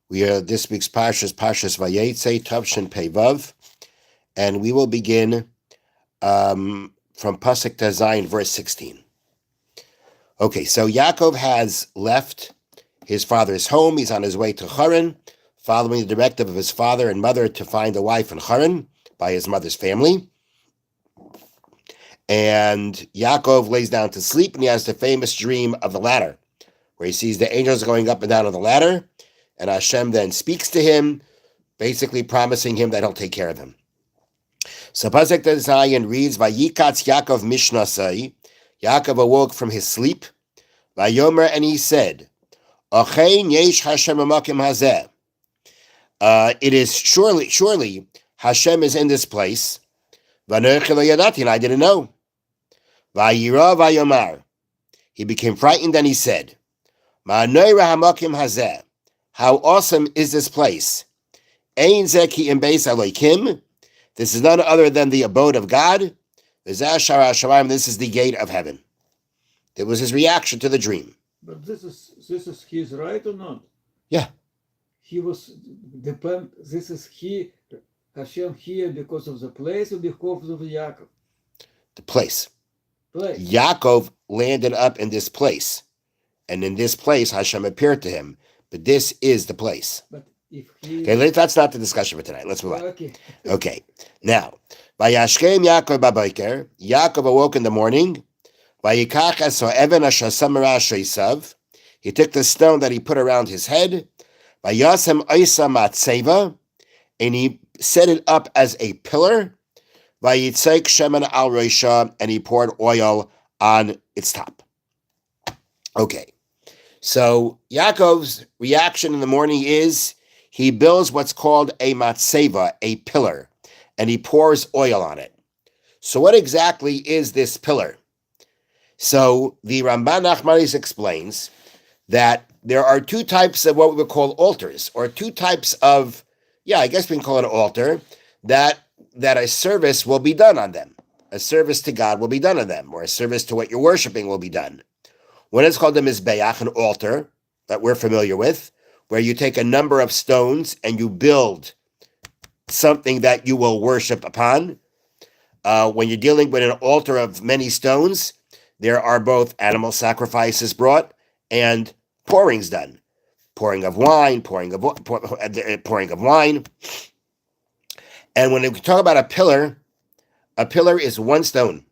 We are this week's Parshas Vayeitzei, Tavshin Pei Vav, and we will begin from Pasuk Tazayin, verse 16. Okay, so Yaakov has left his father's home. He's on his way to Haran, following the directive of his father and mother to find a wife in Haran by his mother's family. And Yaakov lays down to sleep, and he has the famous dream of the ladder, where he sees the angels going up and down on the ladder, and Hashem then speaks to him, basically promising him that he'll take care of him. So Pasuk Zayin reads, Vayikatz Yaakov Mishnasai. Yaakov awoke from his sleep. Vayomer, and he said, Achein yesh Hashem amakim hazeh. It is surely Hashem is in this place. V'anochi lo yadati, and I didn't know. Vayira vayomar. He became frightened and he said, Ma'anoira hamakim hazeh. How awesome is this place? Ein zeki im beis Elokim. This is none other than the abode of God. This is the gate of heaven. It was his reaction to the dream. But this is his right or not? Yeah. He was this is Hashem here because of the place or because of Yaakov? The place. Yaakov landed up in this place. And in this place, Hashem appeared to him. But this is the place. But if he... Okay, that's not the discussion for tonight. Let's move on. Okay. Now, Vayashkem Yaakov baboker. Yaakov awoke in the morning. Vayikach eso even asher samara sheisav. He took the stone that he put around his head. Vayasem oisa matzeva. And he set it up as a pillar. Vayitzeik shemen al roisha. And he poured oil on its top. Okay. So Yaakov's reaction in the morning is he builds what's called a matzeva, a pillar, and he pours oil on it. So what exactly is this pillar? So the Ramban Nachmanis explains that there are two types of what we would call altars, or two types of, I guess we can call it an altar, that a service will be done on them. A service to God will be done on them, or a service to what you're worshiping will be done. One is called the Mizbeach, an altar that we're familiar with, where you take a number of stones and you build something that you will worship upon. When you're dealing with an altar of many stones, there are both animal sacrifices brought and pourings done. Pouring of wine. And when we talk about a pillar is one stone.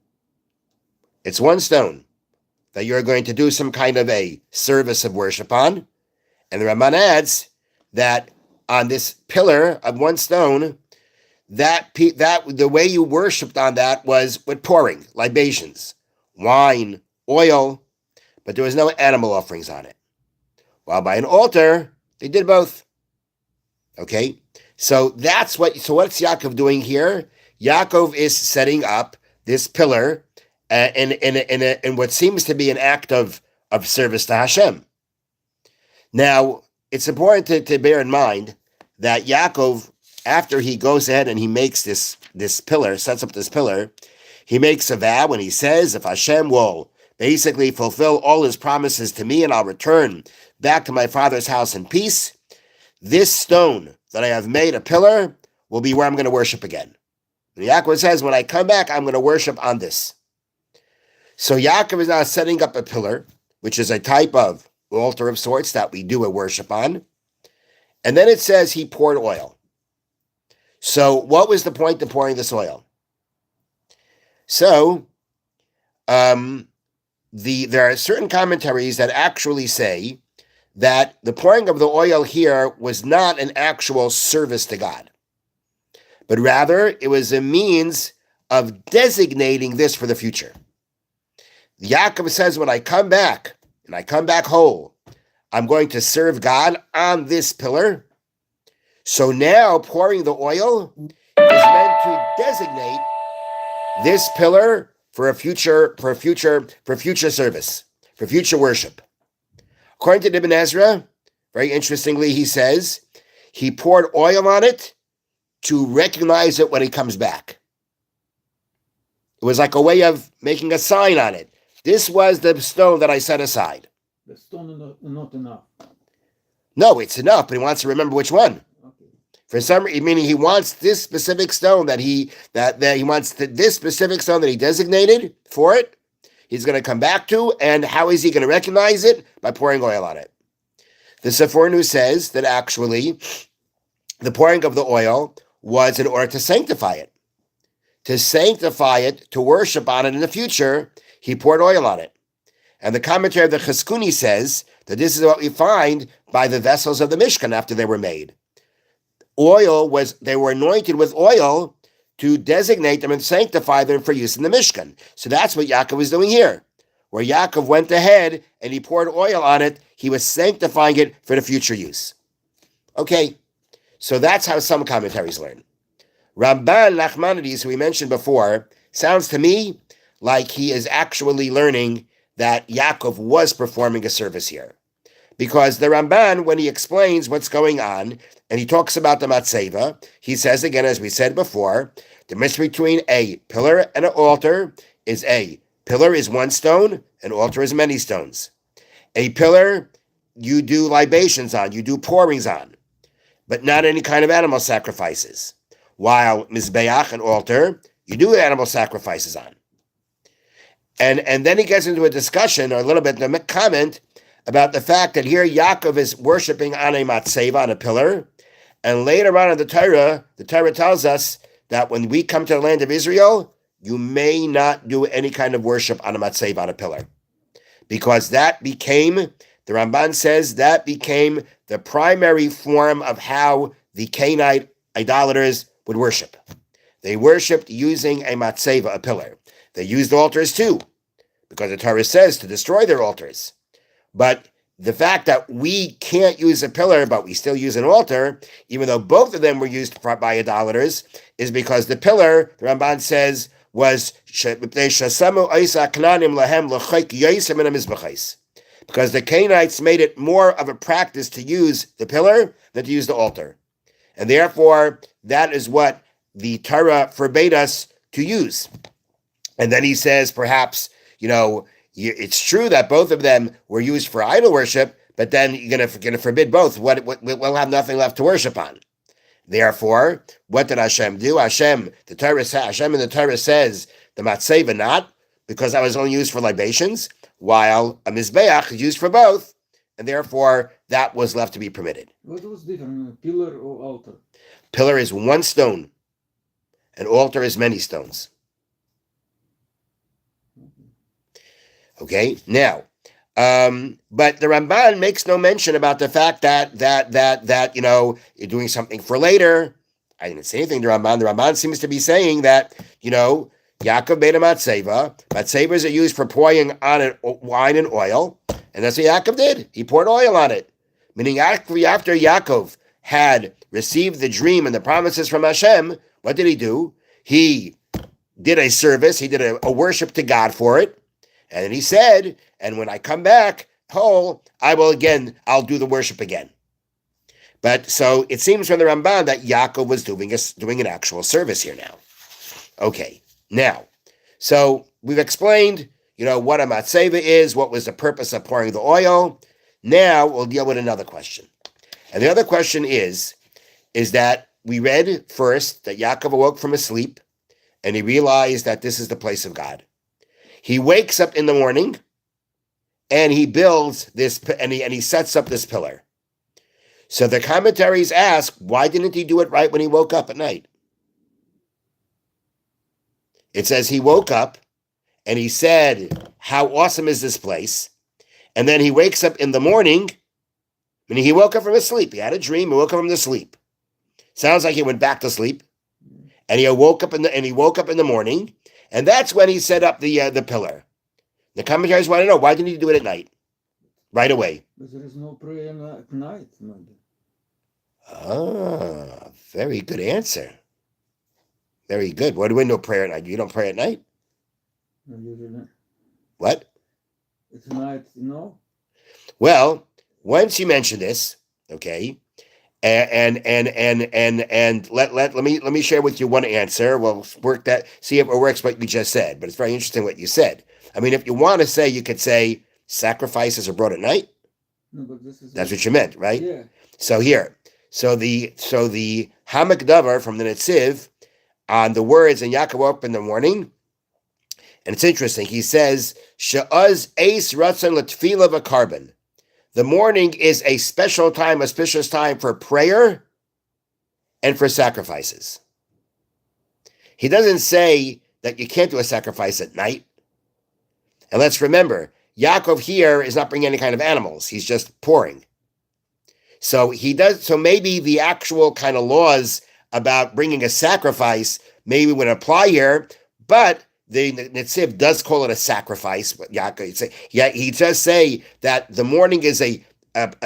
It's one stone that you're going to do some kind of a service of worship on. And the Ramban adds that on this pillar of one stone, that the way you worshipped on that was with pouring, libations, wine, oil, but there was no animal offerings on it. While by an altar, they did both. Okay? So what's Yaakov doing here? Yaakov is setting up this pillar in what seems to be an act of service to Hashem. Now, it's important to bear in mind that Yaakov, after he goes ahead and he makes this pillar, sets up this pillar, he makes a vow and he says, if Hashem will basically fulfill all his promises to me and I'll return back to my father's house in peace, this stone that I have made a pillar will be where I'm going to worship again. And Yaakov says, when I come back, I'm going to worship on this. So Yaakov is now setting up a pillar, which is a type of altar of sorts that we do a worship on. And then it says he poured oil. So what was the point of pouring this oil? So there are certain commentaries that actually say that the pouring of the oil here was not an actual service to God, but rather it was a means of designating this for the future. Yaakov says, when I come back, and I come back whole, I'm going to serve God on this pillar. So now pouring the oil is meant to designate this pillar for future service, for future worship. According to Ibn Ezra, very interestingly, he says he poured oil on it to recognize it when he comes back. It was like a way of making a sign on it. This was the stone that I set aside. The stone is not enough. No, it's enough, but he wants to remember which one. Okay. For some reason, meaning he wants this specific stone that he wants this specific stone that he designated for it. He's going to come back to, and how is he going to recognize it? By pouring oil on it. The Sephorinu says that actually the pouring of the oil was in order to sanctify it. To sanctify it, to worship on it in the future, he poured oil on it. And the commentary of the Cheskuni says that this is what we find by the vessels of the Mishkan after they were made. They were anointed with oil to designate them and sanctify them for use in the Mishkan. So that's what Yaakov is doing here. Where Yaakov went ahead and he poured oil on it, he was sanctifying it for the future use. Okay, so that's how some commentaries learn. Ramban Nachmanides, who we mentioned before, sounds to me like he is actually learning that Yaakov was performing a service here. Because the Ramban, when he explains what's going on, and he talks about the matzeva, he says again, as we said before, the difference between a pillar and an altar is a pillar is one stone, an altar is many stones. A pillar, you do libations on, you do pourings on, but not any kind of animal sacrifices. While Mizbeach, an altar, you do animal sacrifices on. And then he gets into a discussion, or a little bit of a comment, about the fact that here Yaakov is worshiping on a matzeva, on a pillar, and later on in the Torah tells us that when we come to the land of Israel, you may not do any kind of worship on a matzeva, on a pillar. Because that became, the Ramban says, that became the primary form of how the Canaanite idolaters would worship. They worshipped using a matzeva, a pillar. They used altars too, because the Torah says to destroy their altars. But the fact that we can't use a pillar, but we still use an altar, even though both of them were used by idolaters, is because the pillar, the Ramban says, was because the Canaanites made it more of a practice to use the pillar than to use the altar. And therefore, that is what the Torah forbade us to use. And then he says, perhaps, it's true that both of them were used for idol worship, but then you're going to forbid both. We'll have nothing left to worship on. Therefore, what did Hashem do? Hashem in the Torah says the matzeva not, because that was only used for libations, while a mizbeach is used for both, and therefore that was left to be permitted. What was different, pillar or altar? Pillar is one stone, and altar is many stones. Okay, now, but the Ramban makes no mention about the fact that you're doing something for later. I didn't say anything to Ramban. The Ramban seems to be saying that, Yaakov made a matzeva. Matzevas are used for pouring on wine and oil, and that's what Yaakov did. He poured oil on it. Meaning after Yaakov had received the dream and the promises from Hashem, what did he do? He did a service. He did a worship to God for it. And then he said, and when I come back whole, I'll do the worship again. But so it seems from the Ramban that Yaakov was doing an actual service here now. Okay, now, so we've explained, what a matzeva is, what was the purpose of pouring the oil. Now we'll deal with another question. And the other question is that we read first that Yaakov awoke from his sleep and he realized that this is the place of God. He wakes up in the morning and he builds this, and he sets up this pillar. So the commentaries ask, why didn't he do it right when he woke up at night? It says he woke up and he said, how awesome is this place? And then he wakes up in the morning, meaning he woke up from his sleep. He had a dream, he woke up from the sleep. Sounds like he went back to sleep. And he woke up in the morning. And that's when he set up the pillar. The commentaries want to know, why didn't he do it at night? Right away. But there is no prayer at night, maybe. Ah, very good answer. Very good. What do we know prayer at night? You don't pray at night? No, usually. What? It's night, Well, once you mention this, okay, and let me share with you one answer. We'll see if it works what you just said. But it's very interesting what you said. I mean, if you want to say, you could say sacrifices are brought at night. No, but this is That's what you meant, right? yeah. So here, so the HaMikdash from the Netziv on the words, and Yaakov woke up in the morning, and it's interesting. He says, "She'az eis ratzon l'tefila v'karban." The morning is a special time, auspicious time for prayer and for sacrifices. He doesn't say that you can't do a sacrifice at night. And let's remember, Yaakov here is not bringing any kind of animals. He's just pouring. So maybe the actual kind of laws about bringing a sacrifice maybe would apply here, but the Netziv does call it a sacrifice. But Yaakov, he does say that the morning is a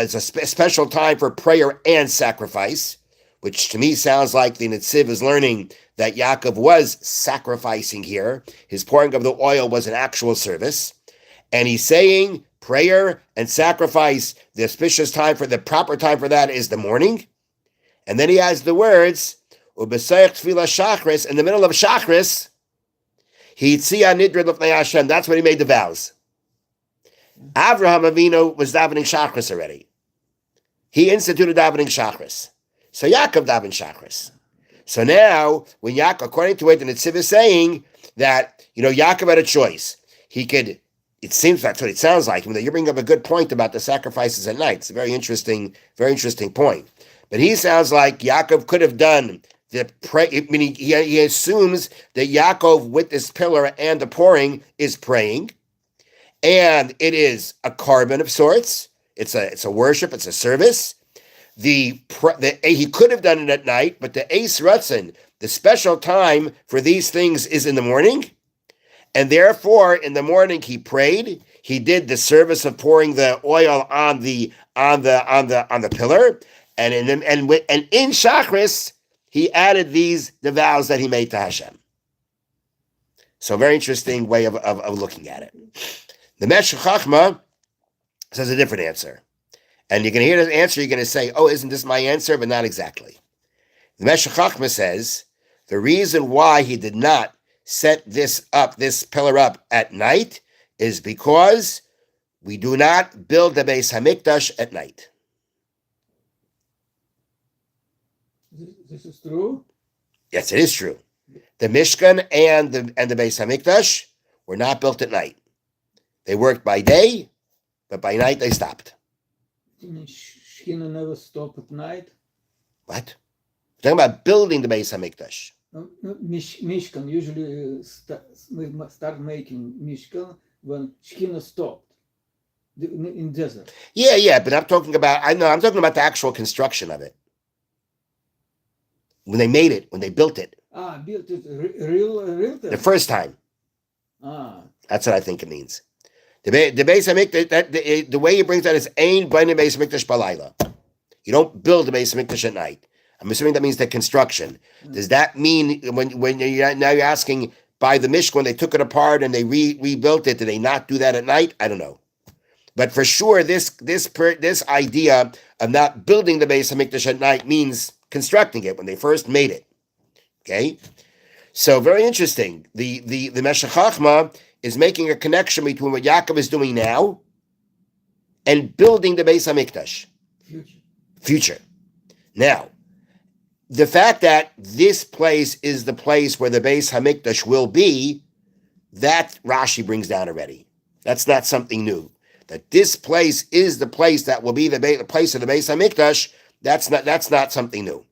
special time for prayer and sacrifice, which to me sounds like the Netziv is learning that Yaakov was sacrificing here. His pouring of the oil was an actual service. And he's saying prayer and sacrifice, the auspicious time for the proper time for that is the morning. And then he adds the words, Ubesayach tefillah shachris, in the middle of shachris, Hitzia nidra l'fnei Hashem. That's when he made the vows. Avraham Avinu was davening shachris already. He instituted davening shachris. So Yaakov davened shachris. So now, when Yaakov, according to it, the Netziv is saying that, Yaakov had a choice. He could, it seems that's what it sounds like. You bring up a good point about the sacrifices at night. It's a very interesting point. But he sounds like Yaakov could have done the meaning he assumes that Yaakov with this pillar and the pouring is praying, and it is a carbon of sorts. It's a worship. It's a service. He could have done it at night, but the Eis Ratzon, the special time for these things, is in the morning, and therefore in the morning he prayed. He did the service of pouring the oil on the pillar, and in Shachris he added the vows that he made to Hashem. So a very interesting way of looking at it. The Meshech Chachma says a different answer. And you're going to hear the answer, you're going to say, oh, isn't this my answer? But not exactly. The Meshech Chachma says, the reason why he did not set this pillar up at night is because we do not build the Beis HaMikdash at night. This is true? Yes, it is true. The Mishkan and the Beis HaMikdash were not built at night. They worked by day, but by night they stopped. Shechina never stopped at night? What? We're talking about building the Beis HaMikdash. No, Mishkan usually start making Mishkan when Shechina stopped in desert. Yeah, but I'm talking about the actual construction of it. When they made it, when they built it. Built it real the first time. That's what I think it means. The Beis HaMikdash, the way he brings that is Ein Bnei Beis HaMikdash Balayla. You don't build the Beis HaMikdash at night. I'm assuming that means the construction. Does that mean when you're asking by the Mishkan, when they took it apart and they rebuilt it, did they not do that at night? I don't know. But for sure, this idea of not building the Beis HaMikdash at night means constructing it when they first made it. Okay? So very interesting. The Meshech Chachma is making a connection between what Yaakov is doing now and building the Beis HaMikdash. Future. Now, the fact that this place is the place where the Beis HaMikdash will be, that Rashi brings down already. That's not something new. That this place is the place that will be the place of the Beis HaMikdash, that's not something new.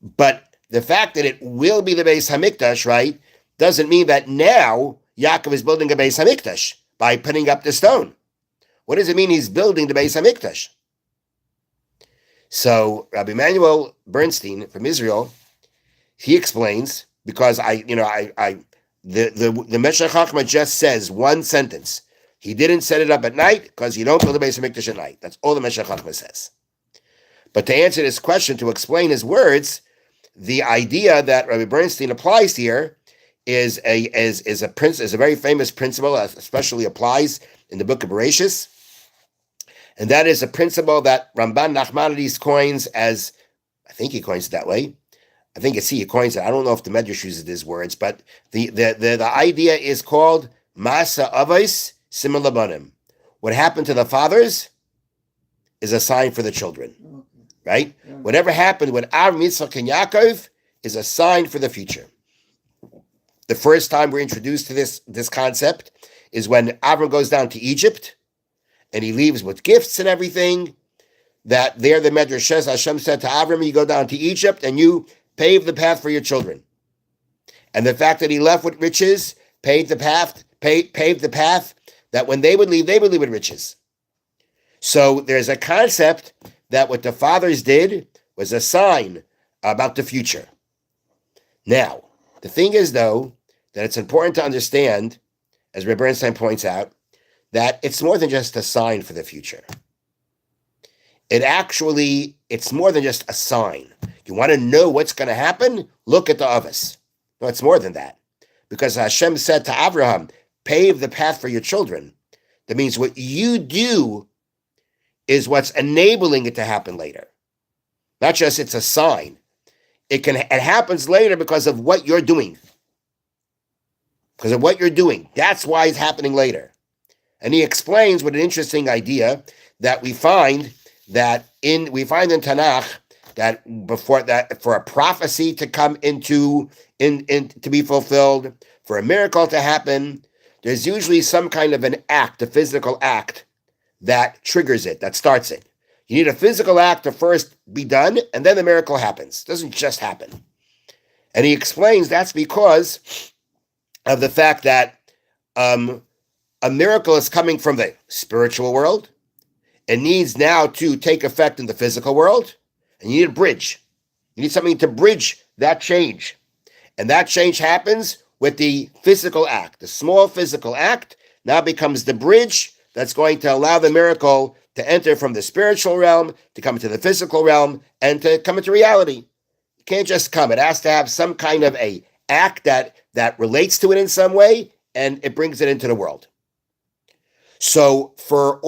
But the fact that it will be the Beis HaMikdash, right, doesn't mean that now Yaakov is building a Beis HaMikdash by putting up the stone. What does it mean he's building the Beis HaMikdash? So Rabbi Emanuel Bernstein from Israel, he explains, because the Meshech Chachma just says one sentence. He didn't set it up at night because you don't build the Beis HaMikdash at night. That's all the Meshech Chachma says. But to answer this question, to explain his words, the idea that Rabbi Bernstein applies here is a very famous principle that especially applies in the book of Bereshis. And that is a principle that Ramban Nachmanides coins as, I think he coins it that way. I think he coins it. I don't know if the Medrash uses these words, but the idea is called Masa Avos Simul Labanim. What happened to the fathers is a sign for the children, Okay. right? Yeah. Whatever happened with Avram, Yitzchak, and Yaakov is a sign for the future. The first time we're introduced to this concept is when Avram goes down to Egypt and he leaves with gifts and everything. That there the Medrash says, Hashem said to Avram, you go down to Egypt and you pave the path for your children. And the fact that he left with riches paved the path that when they would leave with riches. So there's a concept that what the fathers did was a sign about the future. Now, the thing is, though, that it's important to understand, as Reb Bernstein points out, that it's more than just a sign for the future. It's more than just a sign. You want to know what's going to happen? Look at the Avos. No, it's more than that. Because Hashem said to Abraham, pave the path for your children. That means what you do is what's enabling it to happen later. Not just it's a sign. It happens later because of what you're doing. Because of what you're doing. That's why it's happening later. And he explains with an interesting idea that we find in Tanakh that before that, for a prophecy to come to be fulfilled, for a miracle to happen, there's usually some kind of an act, a physical act that triggers it, that starts it. You need a physical act to first be done, and then the miracle happens. It doesn't just happen. And he explains that's because of the fact that a miracle is coming from the spiritual world. It needs now to take effect in the physical world, and you need a bridge. You need something to bridge that change. And that change happens with the physical act. The small physical act now becomes the bridge that's going to allow the miracle to enter from the spiritual realm, to come into the physical realm, and to come into reality. It can't just come. It has to have some kind of a act that relates to it in some way, and it brings it into the world. So for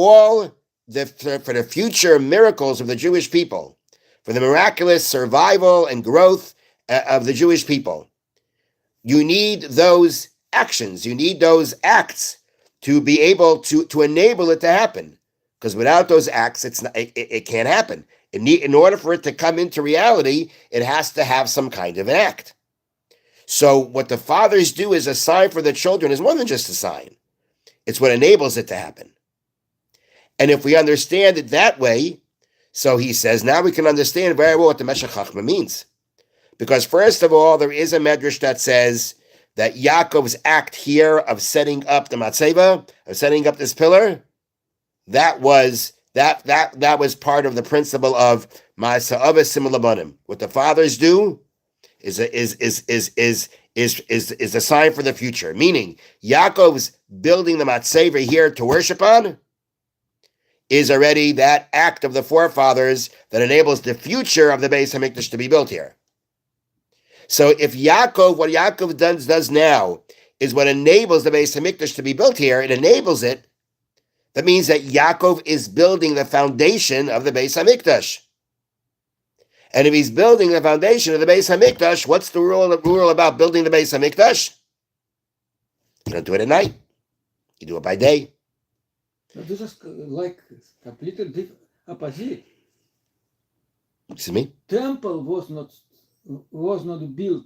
the future miracles of the Jewish people, for the miraculous survival and growth of the Jewish people, you need those actions, you need those acts to be able to enable it to happen. Because without those acts, it can't happen. In order for it to come into reality, it has to have some kind of an act. So what the fathers do as a sign for the children is more than just a sign. It's what enables it to happen. And if we understand it that way, so he says, now we can understand very well what the Meshech Chachma means. Because first of all, there is a medrash that says that Yaakov's act here of setting up the matzeva, of setting up this pillar, that was part of the principle of Ma'aseh Avos Simul Labanim. What the fathers do is a sign for the future. Meaning, Yaakov's building the matzeva here to worship on is already that act of the forefathers that enables the future of the Beis HaMikdash to be built here. So what Yaakov does now is what enables the Beis HaMikdash to be built here. It enables it. That means that Yaakov is building the foundation of the Beis HaMikdash. And if he's building the foundation of the Beis HaMikdash, what's the rule about building the Beis HaMikdash? You don't do it at night. You do it by day. This is like completely opposite. Excuse me? Temple was not built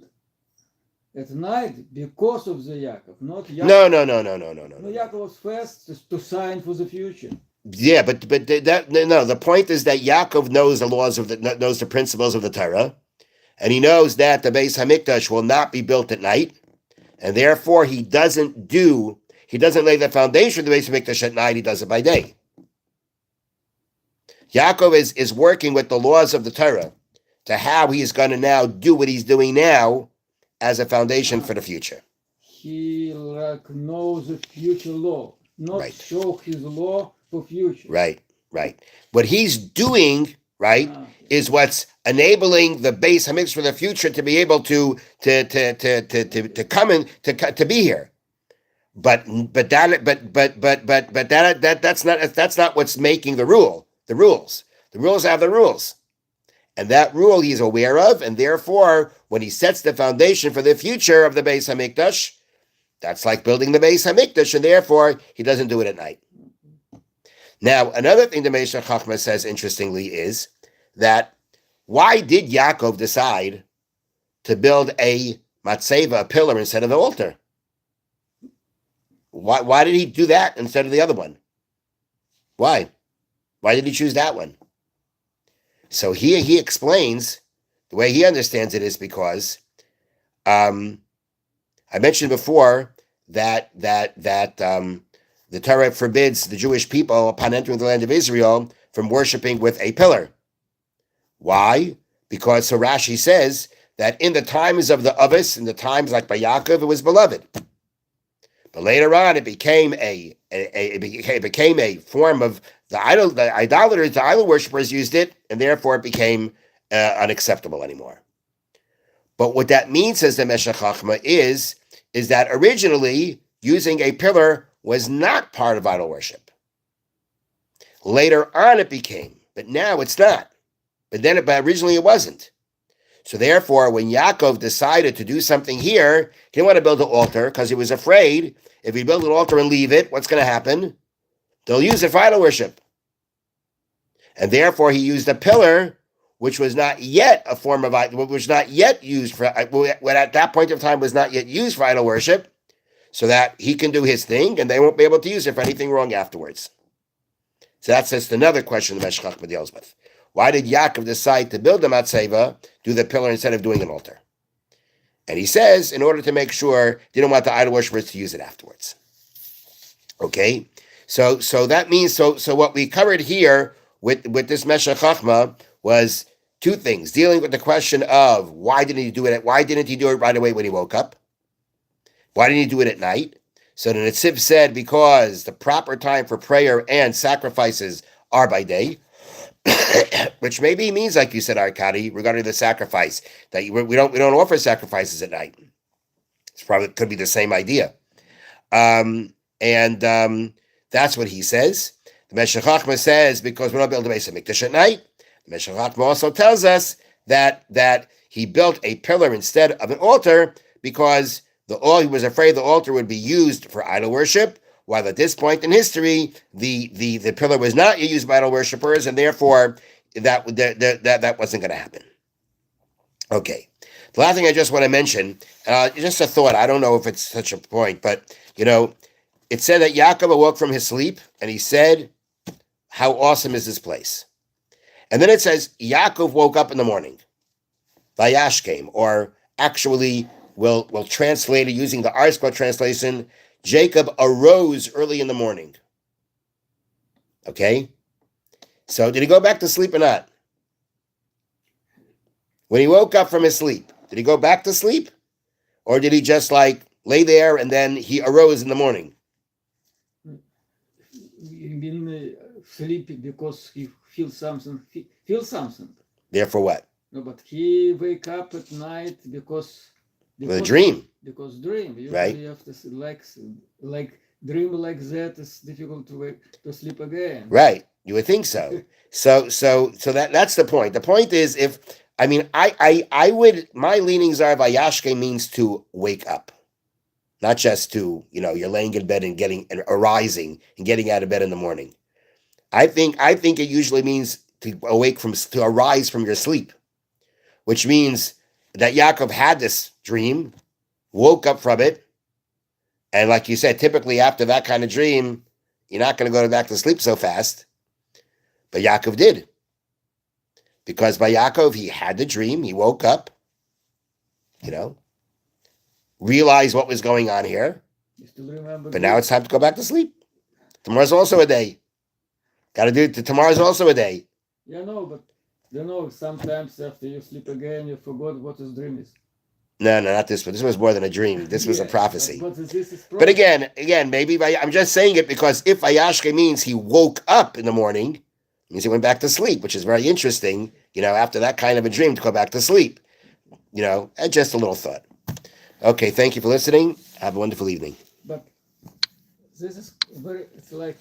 at night because of the Yaakov, not Yaakov. No. No, Yaakov was first to sign for the future. Yeah, but the point is that Yaakov knows knows the principles of the Torah, and he knows that the Beis HaMikdash will not be built at night, and therefore he doesn't lay the foundation of the Beis HaMikdash at night. He does it by day. Yaakov is working with the laws of the Torah to how he is going to now do what he's doing now as a foundation for the future. He knows the future law, not Right. show his law for future. Right. What he's doing, is what's enabling the Beis HaMikdash for the future to be able to come in to be here. But that's not what's making the rule. The rules have the rules. And that rule he's aware of, and therefore, when he sets the foundation for the future of the Beis HaMikdash, that's like building the Beis HaMikdash, and therefore, he doesn't do it at night. Now, another thing the Meshach Chachma says, interestingly, is that why did Yaakov decide to build a matzeva, a pillar, instead of the altar? Why did he do that instead of the other one? Why? Why did he choose that one? So here he explains, the way he understands it is because I mentioned before that the Torah forbids the Jewish people, upon entering the land of Israel, from worshiping with a pillar. Why? Because so Rashi says that in the times of the Avis, in the times like by Yaakov, it was beloved. But later on, it became a form of the idolaters, the idol worshippers used it, and therefore it became unacceptable anymore. But what that means, says the Meshach Chachma, is that originally using a pillar was not part of idol worship. Later on, it became, but now it's not. But originally it wasn't. So therefore, when Yaakov decided to do something here, he didn't want to build an altar because he was afraid if he build an altar and leave it, what's going to happen? They'll use it for idol worship. And therefore, he used a pillar, which was not yet a form of idol, which was not yet used for, what at that point of time was not yet used for idol worship, so that he can do his thing and they won't be able to use it for anything wrong afterwards. So that's just another question the Meshach Chachma deals with. Why did Yaakov decide to build the matzeva, do the pillar instead of doing an altar? And he says, in order to make sure, he didn't want the idol worshippers to use it afterwards. Okay, so that means so what we covered here with this Meshach Chachma was two things: dealing with the question of why didn't he do it right away when he woke up? Why didn't he do it at night? So the Netziv said because the proper time for prayer and sacrifices are by day. Which maybe means, like you said, Arkady, regarding the sacrifice, that we don't offer sacrifices at night. It's probably could be the same idea, and that's what he says. The Meshach Chachma says because we're not building a HaMikdash at night. The Meshach Chachma also tells us that he built a pillar instead of an altar because he was afraid the altar would be used for idol worship. While at this point in history, the pillar was not used by idol worshippers, and therefore that wasn't going to happen. Okay. The last thing I just want to mention, just a thought. I don't know if it's such a point, but it said that Yaakov awoke from his sleep, and he said, "How awesome is this place?" And then it says Yaakov woke up in the morning. Vayashkem, or actually, we'll translate it using the ArScroll translation. Jacob arose early in the morning. Okay? So did he go back to sleep or not? When he woke up from his sleep, did he go back to sleep? Or did he just lay there and then he arose in the morning? He been sleepy because he feels something. Therefore what? No, but he wake up at night because With a dream. Because dream. Usually right? You have to like dream like that. It's difficult to sleep again. Right. You would think so. so that's the point. The point is I would, my leanings are Vayashke means to wake up. Not just to, you're laying in bed and arising and getting out of bed in the morning. I think it usually means to arise from your sleep, which means that Yaakov had this dream, woke up from it, and like you said, typically after that kind of dream, you're not going to go back to sleep so fast. But Yaakov did. Because by Yaakov, he had the dream, he woke up, realized what was going on here. But now it's time to go back to sleep. Tomorrow's also a day. Got to do it. Tomorrow's also a day. Yeah, no, but sometimes after you sleep again, you forgot what his dream is. No, not this one. This was more than a dream. This was a prophecy. But again, maybe I'm just saying it because if Vayashke means he woke up in the morning, it means he went back to sleep, which is very interesting, after that kind of a dream to go back to sleep. And just a little thought. Okay, thank you for listening. Have a wonderful evening. But this is it's like